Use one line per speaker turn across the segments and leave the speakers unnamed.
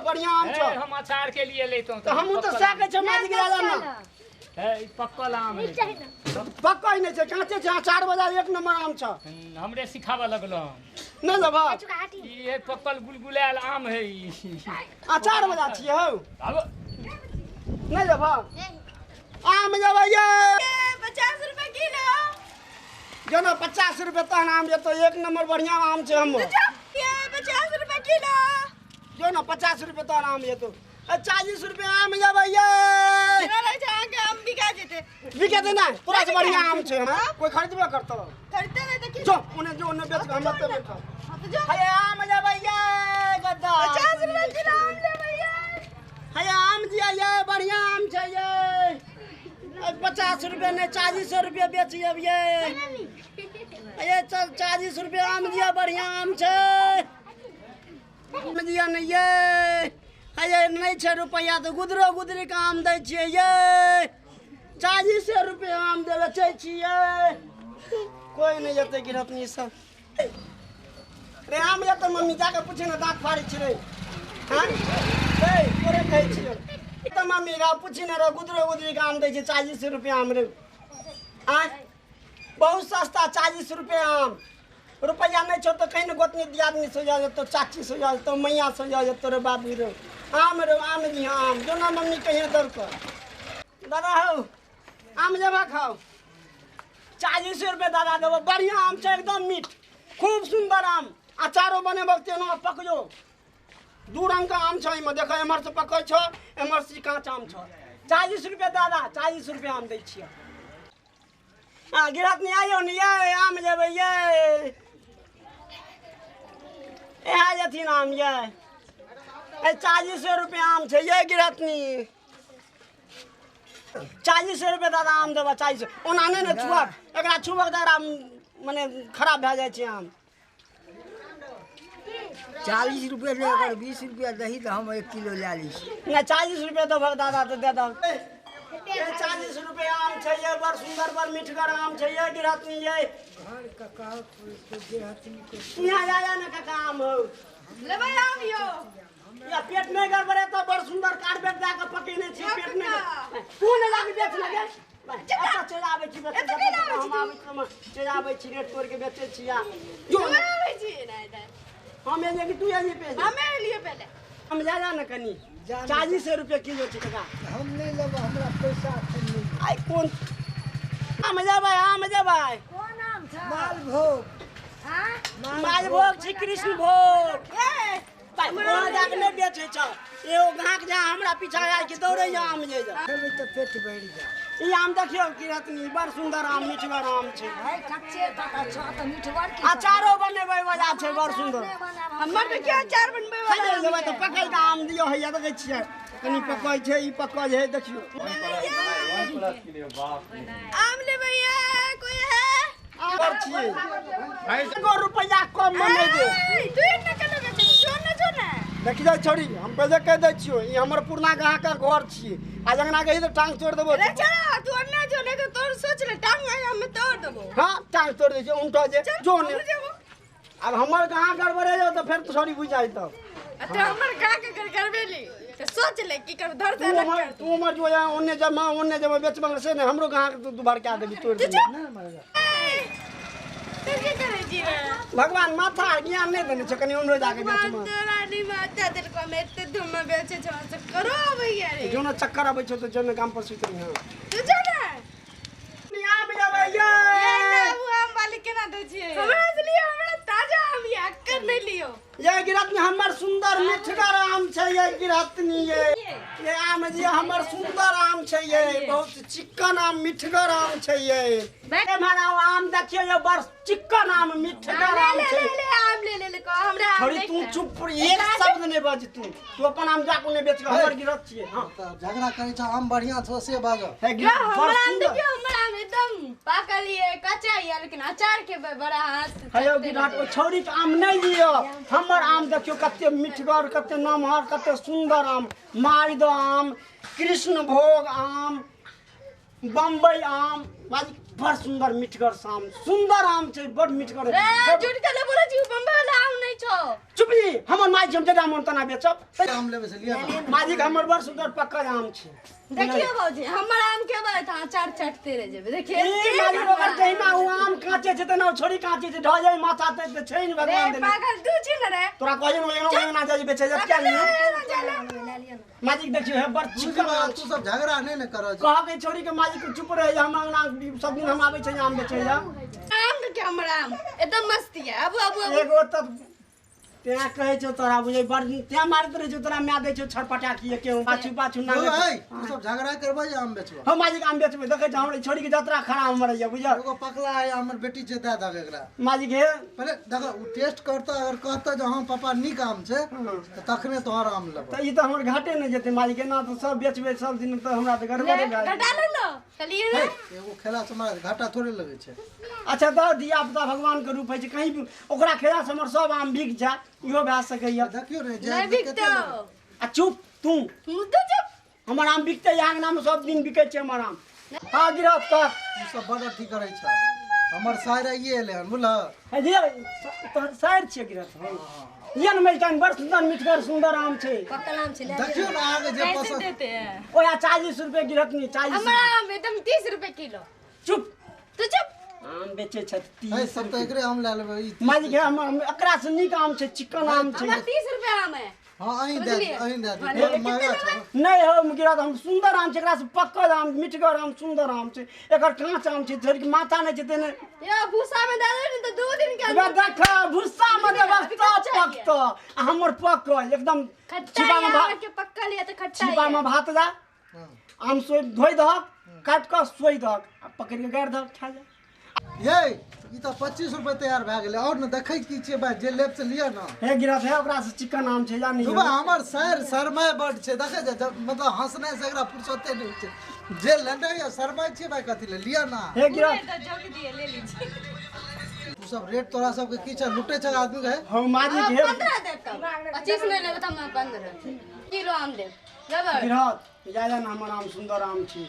बढ़िया आम छ
हम अचार के लिए लेते हूं
तो हम तो साके छ माजी के दादा ना
है पक्कल आम है
पक्का ही नहीं छ कांचे छ 4 बजे एक नंबर आम छ
हमरे सिखावा लगलो
नहीं जब
ये पक्कल गुलगुलाल आम है
आ 4 बजे छिए हो
अब
नहीं जब आम जब ये
50 रुपए किलो
जो ना 50 रुपए तहन आम जे तो एक नंबर बढ़िया आम छ हम
ये 50 रुपए किलो
जो ना 50 रुपए तहन आम ये तो 40 रुपए आम जब ये
हम बिका जेते
बिके दे ना पूरा से बढ़िया आम छ कोई खरीदबे करतो
खरीदते नहीं तो
जो उन्हें जो उन्हें बेच हम तो बेचो
तो जो
हे आम जब ये गद्दा
50 रुपए किलो आम ले भैया
हे आम दिया ये बढ़िया आम छ ये 50 रुपए ने 40 रुपए बेची अब ये 40 रुपए आम दिया बढ़िया आम छ आम दिया नहीं ये नहीं 6 रुपया तो गुदरो गुदरी का आम दे छिए ये 40 रुपए आम दे बेचे छिए कोई नहीं जते गिरतनी सब रे आम या तो मम्मी जाके पूछे ना दांत फाड़ी छिरे हां ए तोरे कहै छियो तो मम्मी रा पूछी ना रे गुदरो गुदरी का आम दे छै 40 रुपए आम रे आ बहुत सस्ता 40 रुपए आम रुपया नहीं छो तो कहीं गोतनी दियादनी सो जा तो चाची सो जा तो मैया सो जा तो रे बाबू रे आम जी आम जो ना मम्मी कहिए दर कर दादा हो आम जब खाओ 40 रुपए दादा देव बढ़िया आम छ एकदम मीठ खूब सुंदर आम अचारो बने बकते ना पकजो दू रंग का आम छ इमे देखो एमर से पकै छ एमर से कांच आम छ 40 रुपए दादा 40 रुपए आम दै छियै हां गिरत नहीं आयो नहीं ये आम लेबै ये आ जथिन आम ये 40 रुपए आम छै ये गिरत नहीं 40 रुपए दादा आम देबा 40 ओना नहीं ने छुआ एकरा छुबक दादा माने खराब भ जाय छै आम
40 रुपये ले अगर 20 रुपया दही तो हम 1 किलो ले ली
नहीं 40 रुपए तो भग दादा तो दे दो 40 रुपए आम छै ये बड़ सुंदर बड़ मीठगर आम छै ये गिरत नहीं ये
घर काका को गिरहतनी को
यहाँ आया ना काका आम हो
लेबै आम यो
या पेट में गड़बड़े तो बड़ सुंदर कार्बेट जाके पकेने छी पेट में तू ने जाके बेच लगे अच्छा चला आबै छी बेच हम आबै छी चला आबै छी रेट तोड़ के बेचे छी या जो
आबै छी नहीं नहीं
हम ये कि तू ये पे
हमें लिए पहले
हम जा ना कनी 40 रुपए किलो छी काका
हम नहीं लेब हमरा पैसा नहीं
आई कौन आम जा भाई
कौन आम था
मालभोग
हां
मालभोग छी कृष्ण भोग
ए
भाई वहां जाके नहीं बेचे छ एगो गाहक जा हमरा पीछा आय के दौड़े जा आम ले जा
खेबै तो पेट भर जा
ई आम देखियो गिरतनी बड़ सुंदर आम मीठगर आम छै
भाई कच्चे तक अच्छा तो मीठवर की
अचारो बनेबै वजह छै बड़ सुंदर
हमर तो क्या अचार बनबै
खाइ लेबै तऽ पकै के आम दियो हैया देखै छियै कनी पकै छै ई पकै छै देखियो
आम ले भैया कोई है
आम छियै भाई 1 रुपया कम बने दे
तू इतना कलो के जो ना
देखि जा छोड़ी हम पहिले कह दै छियो ई हमर पुरना ग्राहक के घर छियै आ जंगना कहि तऽ टांग तोड़ देबो
अरे चला तू अन्ना जो नहीं तो तोर सोच ले टांग आया हम तोड़ देबो
हां टांग तोड़ दे छै उल्टा जे जो ने अब हमर कहां गड़बड़े जाओ तो फिर तो छोड़ी बुझ जाई तो
अच्छा हमर का के करबेली तो सोच ले की कर धर से अलग कर
तू हमर जो है ओन्ने जमा बेच मंग से ने हमरो ग्राहक तू दुबार क्या देबी तोड़ दे
ना मर
तू की करे जी
भगवान माथा ज्ञान नहीं देने छ कनी उमरो जाके बेच में
रानी माता तेरे को मैं इतने धूम में बेचे छ से करो भैया रे
जो ना चक्कर आबै छ तो जन काम पर सुतरी हां
तू जा ना
निया भैया भैया
ये ना वो आम वाले के ना दे छी हमरा से लियो हमरा ताजा आम ये अक्कर नहीं लियो
ये गिरतनी हमर सुंदर मीठगर आम छै ये गिरतनी ये आम जी हमर सुंदर आम छै ये बहुत चिकन आम मीठगर आम छै ये हमारा आम देखियो ये बड़ चिकन आम मीठगर आम छै
ले आम ले को हमरा आम
थोड़ी तू चुप एक शब्द नहीं बज तू अपन आम जाकू ने बेच के हमर गिरत छियै हां
झगड़ा करे छ आम बढ़िया छ से बाज
है
हमरा आम देखियो हमरा आम एकदम पाकल ये कच्चा ये लेकिन अचार के बड़ा हाथ
हेयो गिरत ओ छौरी के आम नहीं लियो हमर आम देखियो कते मीठगर कते नमहर कते सुंदर आम मालदह आम कृष्ण भोग आम बम्बई आम बड़ सुंदर मिठगर शाम सुंदर आम छै बड़ मिठगर
रे झूठ के बोले छी बम्बे वाला आम नहीं छो
चुपी हमर माई हम जदा मन तना बेचब
आम लेबे से लिया ना
माजी के हमर बड़ सुंदर पक्का आम छै
देखियो बाबूजी हमर आम के बात अचार चटते रह जेबे देखिए
ई माजी ओकर कहिना ओ आम काचे छै त ना छोड़ी काचे छै ढ जाय माथा त छै न भगवान
रे
देने
पागल तू छी न रे
तोरा कहै न ना जाय बेचे जा क्या नहीं माजी देखियो है बड़ चिकन आम
तू सब झगड़ा नहीं न करो
कह के छोड़ी के माजी के चुप रहे हम अंगना सब दिन हम आबै छै आम बेचे जा
आम के क्या हमर आम एकदम मस्ती है अब
एगो तब त्या कहै छौ तोरा बुझै बड़ त्या मारत रहे छौ तोरा मै दै छौ छटपटा किए के पाछू पाछू ना
तू सब झगड़ा करबे आम बेचबो
हम माजी के आम बेचबे देखे छ हमरे छोड़ी के जतरा खराब मरै या बुझ
एगो पकला है हमर बेटी छै दे दग एकरा
माजी के
पहले देखो टेस्ट करता अगर कहता जो हां पापा निक आम छै त तखने तोहर आम लेबो
त ई त हमर घाटे नै जेते माजी के ना त सब बेचबे सब दिन त हमरा त गड़बड़े भए
घटा लो न चलिए ना
एगो खेला से हमारा घाटा थोड़े लगे छै
अच्छा द दिया पुता भगवान के रूप है छै कहीं भी ओकरा खेला से हमर सब आम बिक जा इहो भए सकैया
देखियो रे
नहीं बिकतो
आ चुप तू
मुद्दो जब
हमर आम बिकते आंगना में सब दिन बिकै छै हमर आम हां गिरफ्त कर
तू सब बड़ा ठीक करै छ हमर शायर ये एले हन बुझल
है जे तोहर शायर छियै गिरफ्त ये न मेलटान बड़ सुंदर मिठगर सुंदर आम छै
पक्का आम छै
देखियो ना आगे जे
कैसे
पसंद
देते हैं
ओया 40 रुपए गिरफ्त नहीं 40
हमारा आम एकदम 30 रुपए किलो
चुप
तू चुप
आम बेचे छ
है सब तो एकरे आम ले लेबे ई
माजी के हम एकरा से नीक आम छै चिकन आम छै
हमारा 30 रुपए आम है
हां अहीं दे दी
हाँ,
महंगा छै
नहीं हो गिरत हम सुंदर आम छै एकरा से पक्कल आम मिठगर आम सुंदर आम छै एकर कांच आम छै थोड़ी माथा नहीं छै तेने
या भूसा में डाल दे तो 2 दिन के
एबे देख भुस्सा में देबे सब पकत आ हमर पकल एकदम
खट्टा
छिपा में
है के पक्का लिया तो खट्टा
छिपा में भात जा आम सोई धोई दह काट के सोई दह आ पकड़ के गाड़ दह खा जा
ये ई तो 25 रुपए तैयार भ गेले और न देखै की छै भाई जे लेब से लिया ना
हे गिरत है ओकरा से चिकन आम छै जानी
सुबह हमर सर शर्मा बड छै देखै जे मतलब हंसने से एकरा फुर्सते नहीं छै जे लंडे या शर्मा छै भाई कथि ले लिया ना
हे गिरत
तो जोक दिए ले लीजिए
तू सब रेट तोरा सब के की छै लुटे छ आदमी के
हम माजी के
15 दे तो 25 नहीं लेबे तो मैं 15 किलो आम दे जबर
गिरत ज्यादा ना हमर आम सुंदर आम छै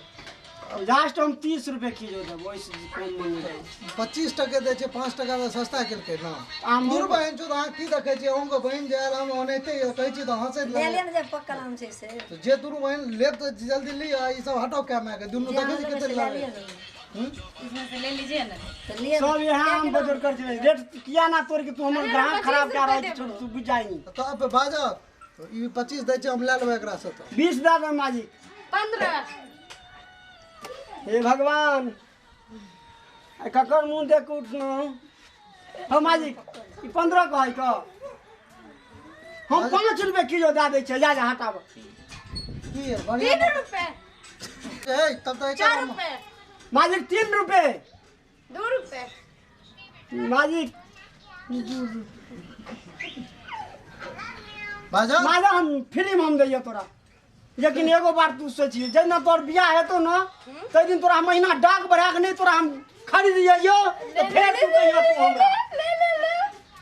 लास्ट हम 30 रुपए किलो देब ओइसे कम मंगे
25 टके दे छै 5 टका तो सस्ता केलकै ना
आम
दूर बहन छौ अहाँ की देखै छी अहूँ के बहन जाय हम ओनाहिते कहै छी तो हंसैत
ले
लगे
ले जे पक्का आम छै से
तो जे दुनू बहन लेब तो जल्दी लिया ई सब हटाओ क्या मैं के दुनू देखै छी कते लागे
इसमें से ले लीजिए ना
तो लिए
सब यहाँ आम बजर कर छै रेट किया ना तोड़ के तू हमर ग्राहक खराब कर रहा है तू बुझाई
तो अब बाजत तो ई 25 दै छै हम ले लेबै एकरा से तो
20 दे दे माजी
15
हे भगवान आ ककर मुंह देख के उठना हम माजी ई 15 कहै क हम 5 रुपए किलो दे दै छै जा जा हटाब
की है बढ़िया
3 रुपए
ए तब तो
4 रुपए
माजी 3 रुपए
2 रुपए
माजी
बाजा
माजा हम फिल्म हम दैया तोरा लेकिन एगो बार तू सोचिए जब तोर बियाह हेतो ना तै दिन तोरा महीना डाक बढ़ा के नहीं तोरा हम खरीदिए यो तो फिर तू कहियो तू हमरा